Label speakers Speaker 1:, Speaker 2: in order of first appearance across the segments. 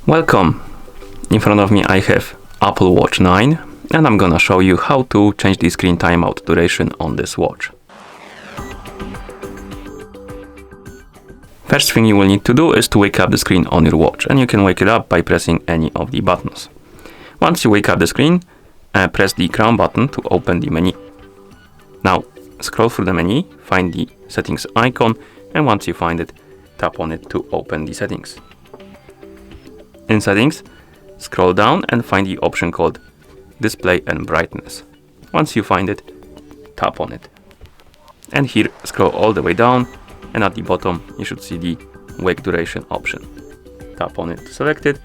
Speaker 1: Welcome! In front of me I have Apple Watch 9 and I'm gonna show you how to change the screen timeout duration on this watch. First thing you will need to do is to wake up the screen on your watch, and you can wake it up by pressing any of the buttons. Once you wake up the screen, press the crown button to open the menu. Now scroll through the menu, find the settings icon, and once you find it, tap on it to open the settings. In settings, scroll down and find the option called display and brightness. Once you find it, tap on it. And here scroll all the way down, and at the bottom you should see the wake duration option. Tap on it to select it,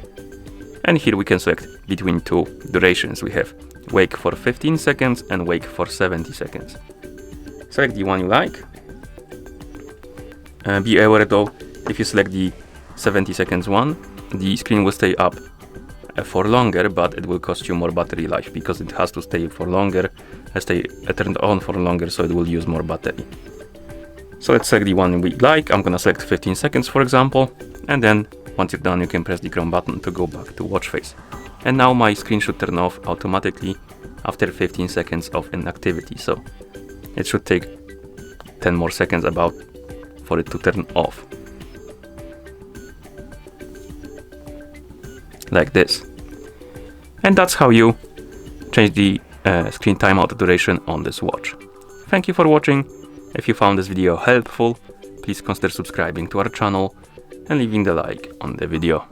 Speaker 1: and here we can select between two durations. We have wake for 15 seconds and wake for 70 seconds. Select the one you like. Be aware though, if you select the 70 seconds one, the screen will stay up for longer, but it will cost you more battery life because it has to stay for longer, stay turned on for longer, so it will use more battery. So let's select the one we like. I'm gonna select 15 seconds for example, and then once you're done you can press the crown button to go back to watch face. And now my screen should turn off automatically after 15 seconds of inactivity, so it should take 10 more seconds about for it to turn off. Like this. And that's how you change the screen timeout duration on this watch. Thank you for watching. If you found this video helpful, please consider subscribing to our channel and leaving the like on the video.